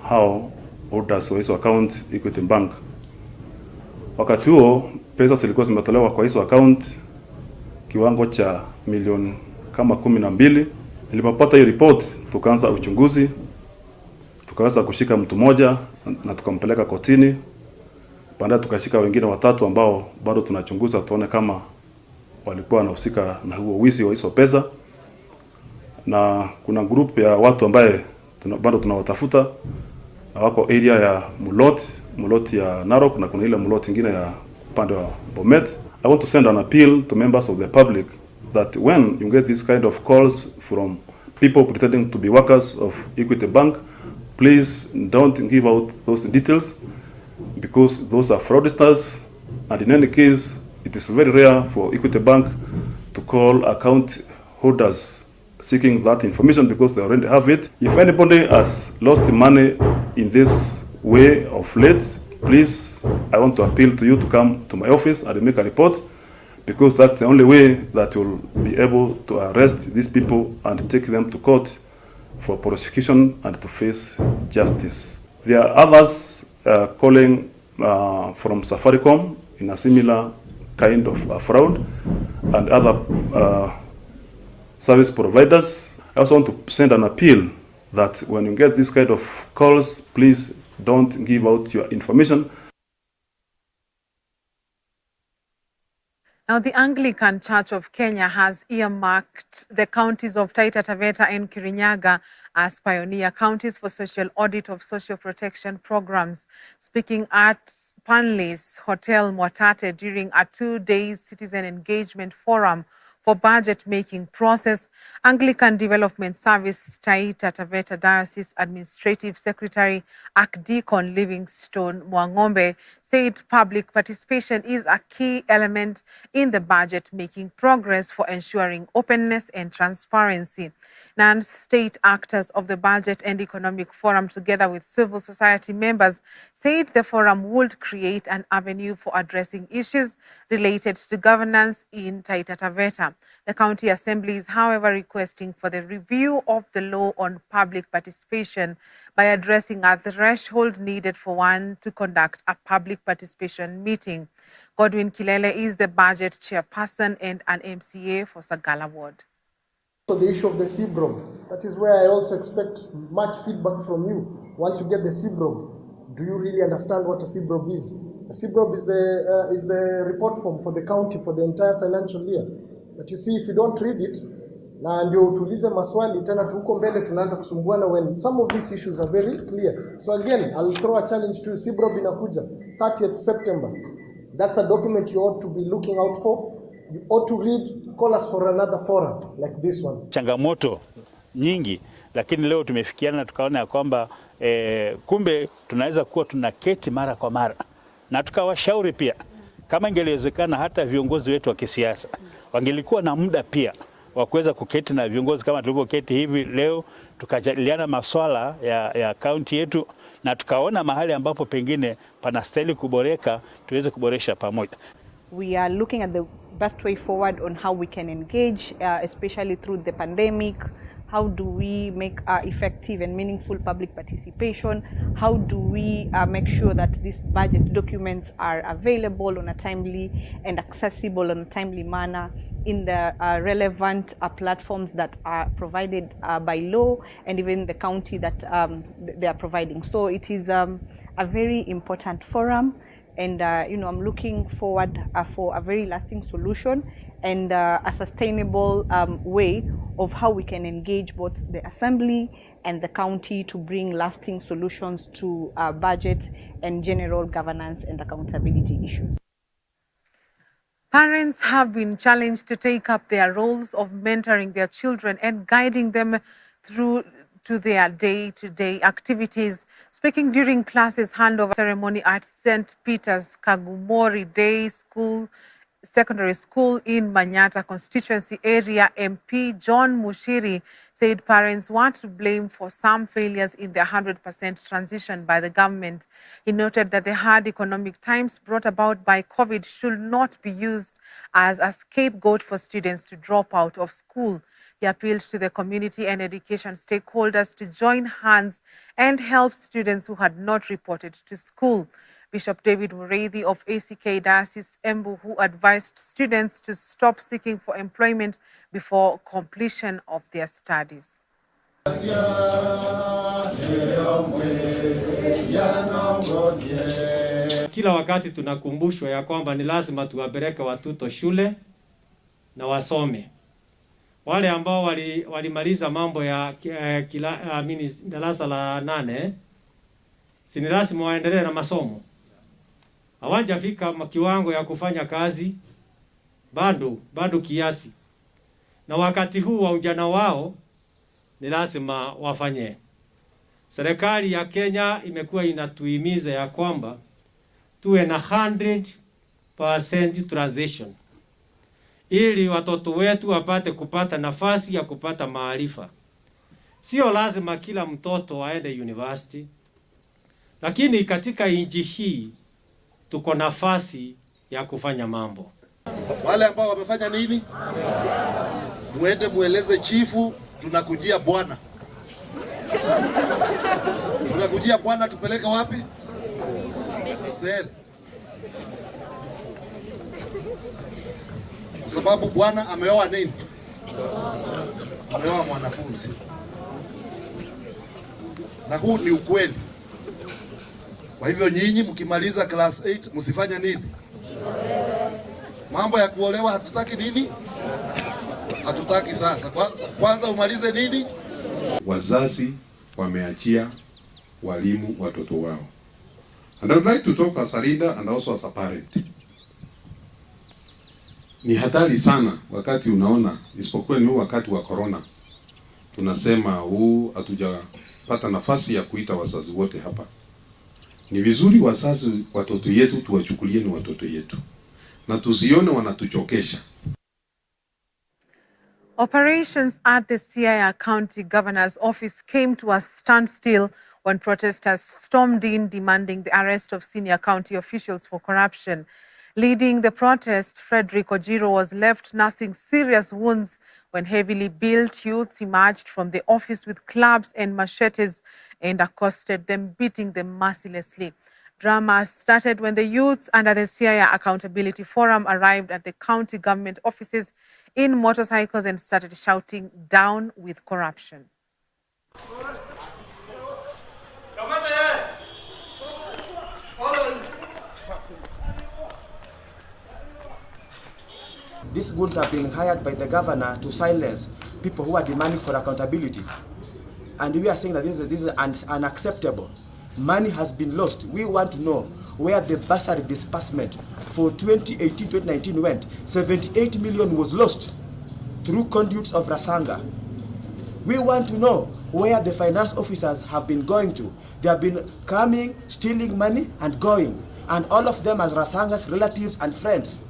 hao holders wa hizo account Equity Bank. Wakati huo pesa zilikuwa zimetolewa kwa hizo account kiwango cha milioni kama 12. Nilipopata hiyo report tukaanza uchunguzi, tukaweza kushika mtu mmoja na tukampeleka kotini. Baadaye tukashika wengine 3 ambao bado tunachunguza tuone kama walikuwa wanahusika na huo wizi wa hizo pesa. Na kuna group ya watu ambaye bado tunawatafuta na wako area ya Mulot ya Narok, na kuna ile Mulot nyingine ya upande wa Bomet. I want to send an appeal to members of the public that when you get this kind of calls from people pretending to be workers of Equity Bank, please don't give out those details, because those are fraudsters, and in any case it is very rare for Equity Bank to call account holders seeking that information because they already have it. If anybody has lost money in this way of late, please, I want to appeal to you to come to my office and make a report, because that's the only way that you'll be able to arrest these people and take them to court for prosecution and to face justice. There are others calling from Safaricom in a similar kind of fraud, and other service providers. I also want to send an appeal that when you get this kind of calls, please don't give out your information. Now, the Anglican Church of Kenya has earmarked the counties of Taita Taveta and Kirinyaga as pioneer counties for social audit of social protection programs. Speaking at Panlis Hotel Mwatate during a 2-day citizen engagement forum for budget making process, Anglican Development Service Taita Taveta Diocese Administrative Secretary Archdeacon Livingstone Mwangombe said public participation is a key element in the budget making progress for ensuring openness and transparency. Non-state actors of the Budget and Economic Forum, together with civil society members, said the forum would create an avenue for addressing issues related to governance in Taita Taveta. The County Assembly is, however, requesting for the review of the law on public participation by addressing a threshold needed for one to conduct a public participation meeting. Godwin Kilele is the budget chairperson and an MCA for Sagala Ward. So the issue of the CBROM, that is where I also expect much feedback from you. Once you get the CBROM, do you really understand what a CBROM is? A CBROM is the report form for the county for the entire financial year. But you see, if you don't read it, na ndio utulize maswali tena tuko mbele tunaanza kusumbuana when some of these issues are very clear. So again, I'll throw a challenge to you. Sibrob inakuja 30th September. That's a document you ought to be looking out for. You ought to read, call us for another forum like this one. Changamoto nyingi, lakini leo tumefikiana na tukaona ya kwamba kumbe tunaweza kuwa tunaketi mara kwa mara na tukawashauri pia kama ingewezekana hata viongozi wetu wa kisiasa wangelikuwa na muda pia wa kuweza kuketi na viongozi kama tulivyoketi hivi leo, tukajadiliana masuala ya kaunti yetu na tukaona mahali ambapo pengine panastahili kuboreka, tuweze kuboresha pamoja. We are looking at the best way forward on how we can engage, especially through the pandemic. How do we make effective and meaningful public participation? How do we make sure that these budget documents are available on a timely and accessible in a timely manner in the relevant platforms that are provided by law and even the county that they are providing. So it is a very important forum, and I'm looking forward for a very lasting solution and a sustainable way of how we can engage both the assembly and the county to bring lasting solutions to budget and general governance and accountability issues. Parents have been challenged to take up their roles of mentoring their children and guiding them through to their day-to-day activities. Speaking during classes handover ceremony at St. Peter's Kagumori Day Secondary School in Manyata constituency area, MP John Mushiri said parents were to blame for some failures in the 100% transition by the government. He noted that the hard economic times brought about by COVID should not be used as a scapegoat for students to drop out of school. He appealed to the community and education stakeholders to join hands and help students who had not reported to school. Bishop David Mureithi of ACK Diocese Embu, who advised students to stop seeking for employment before completion of their studies. Kila wakati tunakumbushwa ya kwamba ni lazima tuwapeleke watoto shule na wasome. Wale ambao walimaliza mambo ya darasa la 8, si ni lazima waendelee na masomo. Hawajafika kiwango ya kufanya kazi bado kiasi, na wakati huu wa ujana wao ni lazima wafanye. Serikali ya Kenya imekuwa inatuhimiza ya kwamba tuwe na 100% transition ili watoto wetu wapate kupata nafasi ya kupata maarifa. Sio lazima kila mtoto aende university, lakini katika nchi hii tuko nafasi ya kufanya mambo. Wale ambao wamefanya nini? Muende mueleze chifu, tunakujia bwana. Tunakujia bwana, tupeleke wapi? Sel. Sababu bwana ameoa nini? Ameoa mwanafunzi. Na huu ni ukweli. Kwa hivyo nyinyi mkimaliza class 8 msifanye nini? Mambo ya kuolewa hatutaki nini? Hatutaki sasa. Kwanza umalize nini? Wazazi wameachia walimu watoto wao. And I would like to talk as a leader and also as a parent. Ni hatari sana wakati unaona, isipokuwa ni wakati wa corona, tunasema hatujapata nafasi ya kuita wazazi wote hapa. Ni vizuri wazazi watoto yetu tuwachukulie ni watoto yetu na tusione wanatuchokesha. Operations at the Siaya County Governor's office came to a standstill when protesters stormed in demanding the arrest of senior county officials for corruption. Leading the protest, Frederick Ojiro was left nursing serious wounds when heavily built youths emerged from the office with clubs and machetes and accosted them, beating them mercilessly. Drama started when the youths under the Siaya Accountability Forum arrived at the county government offices in motorcycles and started shouting, "Down with corruption." these goons are being hired by the governor to silence people who are demanding for accountability. And we are saying that this is unacceptable. Money has been lost. We want to know where the bursary disbursement for 2018-2019 went. 78 million was lost through conduits of Rasanga. We want to know where the finance officers have been going to. They have been coming, stealing money and going. And all of them as Rasanga's relatives and friends.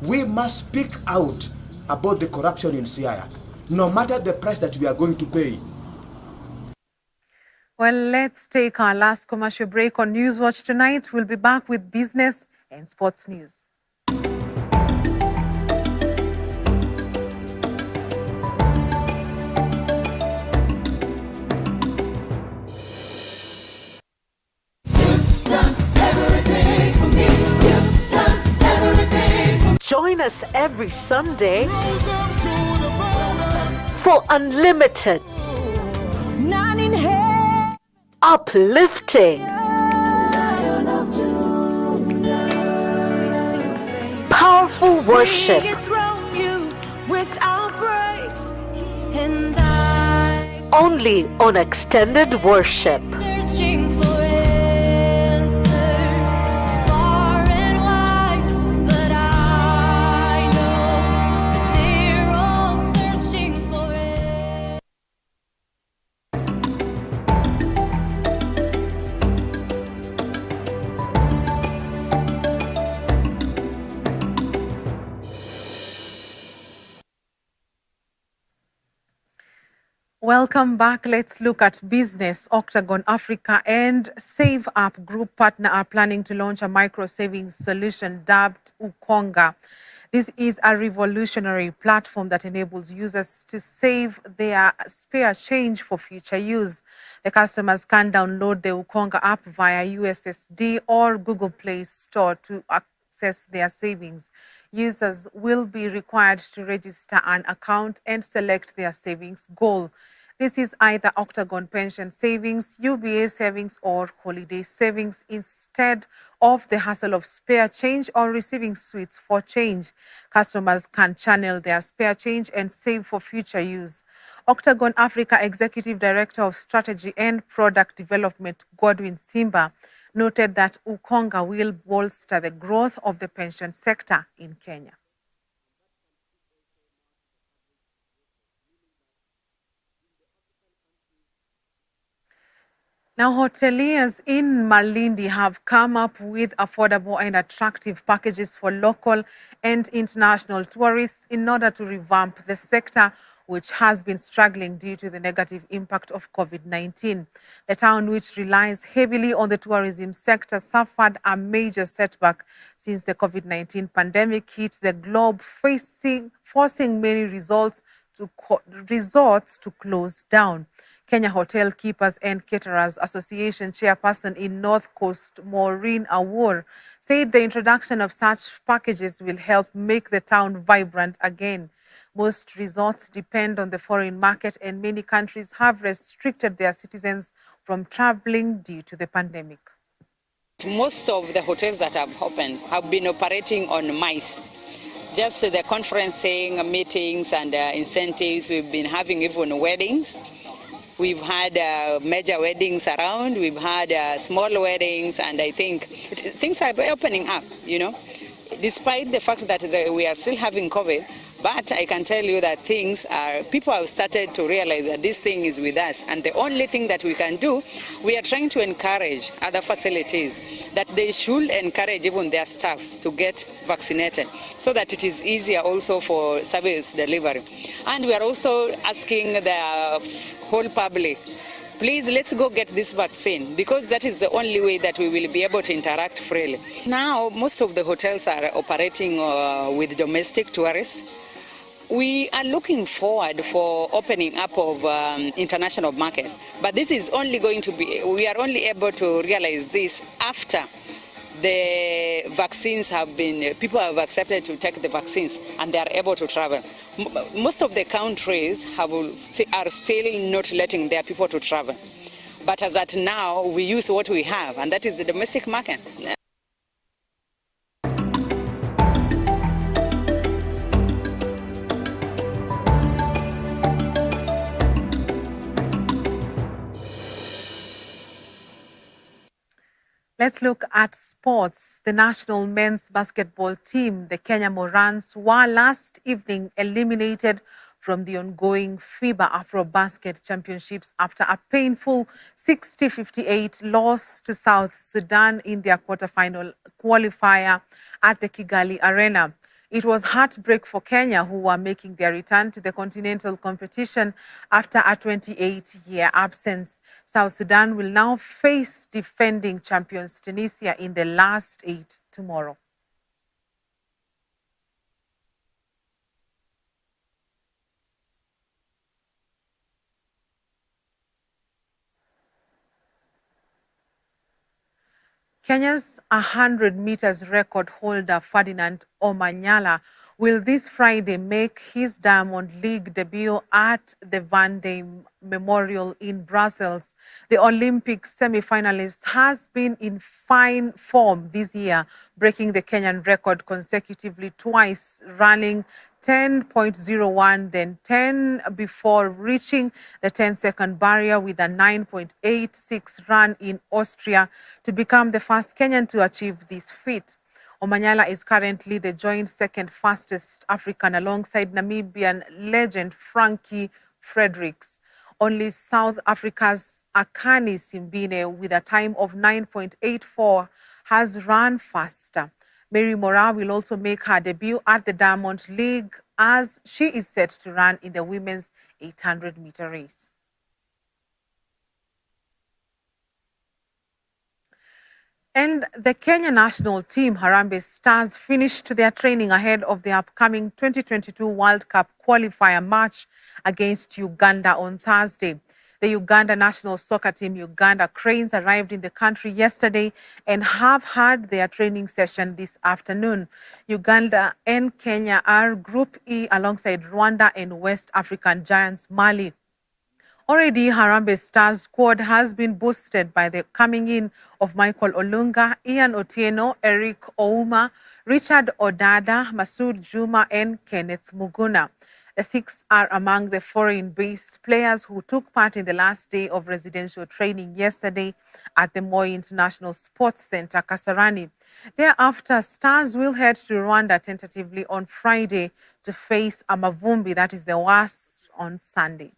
We must speak out about the corruption in Siaya, no matter the price that we are going to pay. Well, let's take our last commercial break on Newswatch tonight. We'll be back with business and sports news. Join us every Sunday for unlimited, uplifting, powerful worship, only on Extended Worship. Welcome back. Let's look at business. Octagon Africa and Save Up Group partner are planning to launch a micro savings solution dubbed Ukonga. This is a revolutionary platform that enables users to save their spare change for future use. The customers can download the Ukonga app via USSD or Google Play Store to access their savings. Users will be required to register an account and select their savings goal. This is either Octagon Pension Savings, UBA Savings, or Holiday Savings instead of the hassle of spare change or receiving sweets for change. Customers can channel their spare change and save for future use. Octagon Africa Executive Director of Strategy and Product Development, Godwin Simba, noted that Ukonga will bolster the growth of the pension sector in Kenya. Now, hoteliers in Malindi have come up with affordable and attractive packages for local and international tourists in order to revamp the sector, which has been struggling due to the negative impact of COVID-19. The town, which relies heavily on the tourism sector, suffered a major setback since the COVID-19 pandemic hit the globe, forcing many resorts to close down. Kenya Hotel Keepers and Caterers Association chairperson in North Coast, Maureen Awor, said the introduction of such packages will help make the town vibrant again. Most resorts depend on the foreign market, and many countries have restricted their citizens from traveling due to the pandemic. Most of the hotels that have opened have been operating on mice. Just the conferencing, meetings, and incentives. We've been having even weddings. We've had major weddings around, we've had small weddings, and I think things are opening up, you know, despite the fact that we are still having COVID. But I can tell you that people have started to realize that this thing is with us. And the only thing that we can do, we are trying to encourage other facilities that they should encourage even their staffs to get vaccinated so that it is easier also for service delivery. And we are also asking the whole public, please, let's go get this vaccine, because that is the only way that we will be able to interact freely. Now, most of the hotels are operating with domestic tourists. We are looking forward for opening up of international market, but this is only going to be, we are only able to realize this after the vaccines have been, people have accepted to take the vaccines and they are able to travel. Most of the countries are still not letting their people to travel. But as at now, we use what we have, and that is the domestic market. Let's look at sports. The national men's basketball team, the Kenya Morans, were last evening eliminated from the ongoing FIBA Afro-Basket Championships after a painful 60-58 loss to South Sudan in their quarterfinal qualifier at the Kigali Arena. It was heartbreak for Kenya, who were making their return to the continental competition after a 28-year absence. South Sudan will now face defending champions Tunisia in the last 8 tomorrow. Kenya's 100 meters record holder Ferdinand Omanyala will this Friday make his Diamond League debut at the Van Damme Memorial in Brussels. The Olympic semi-finalist has been in fine form this year, breaking the Kenyan record consecutively twice, running 10.01, then 10 before reaching the 10-second barrier with a 9.86 run in Austria to become the first Kenyan to achieve this feat. Omanyala is currently the joint second fastest African alongside Namibian legend Frankie Fredericks. Only South Africa's Akani Simbine, with a time of 9.84, has run faster. Mary Moraa will also make her debut at the Diamond League as she is set to run in the women's 800-meter race. And the Kenya national team, Harambee Stars, finished their training ahead of the upcoming 2022 World Cup qualifier match against Uganda on Thursday. The Uganda national soccer team, Uganda Cranes, arrived in the country yesterday and have had their training session this afternoon. Uganda and Kenya are Group E alongside Rwanda and West African giants Mali. Already, Harambee Stars squad has been boosted by the coming in of Michael Olunga, Ian Otieno, Eric Ouma, Richard Odada, Masood Juma, and Kenneth Muguna. The six are among the foreign-based players who took part in the last day of residential training yesterday at the Moi International Sports Center, Kasarani. Thereafter, Stars will head to Rwanda tentatively on Friday to face Amavumbi, that is the Wasps, on Sunday.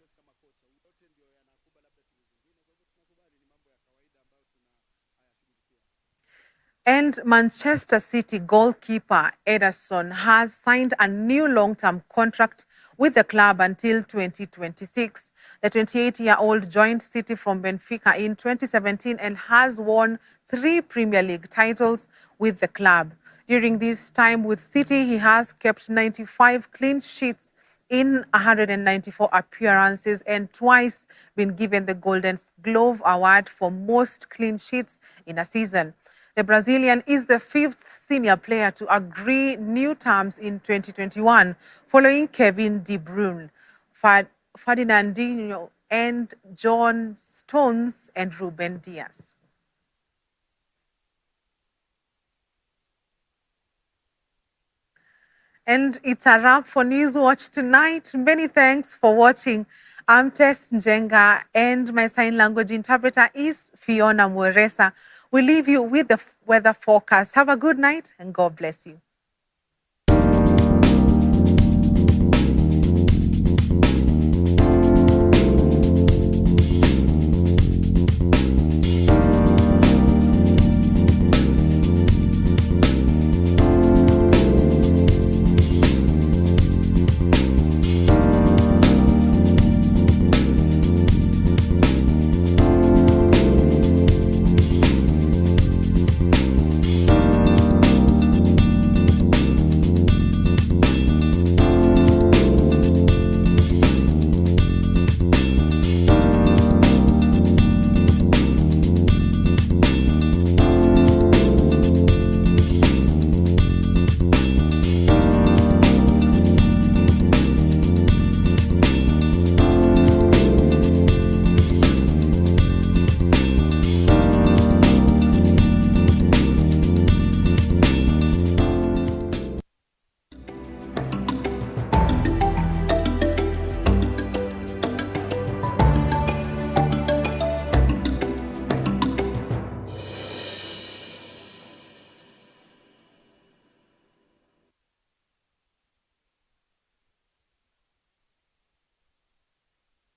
And Manchester City goalkeeper Ederson has signed a new long-term contract with the club until 2026. The 28-year-old joined City from Benfica in 2017 and has won 3 Premier League titles with the club. During this time with City, he has kept 95 clean sheets in 194 appearances and twice been given the Golden Glove Award for most clean sheets in a season. The Brazilian is the 5th senior player to agree new terms in 2021, following Kevin De Bruyne, Ferdinandinho, and John Stones and Ruben Dias. And it's a wrap for Newswatch tonight. Many thanks for watching. I'm Tess Njenga, and my sign language interpreter is Fiona Mweresa. We leave you with the weather forecast. Have a good night and God bless you.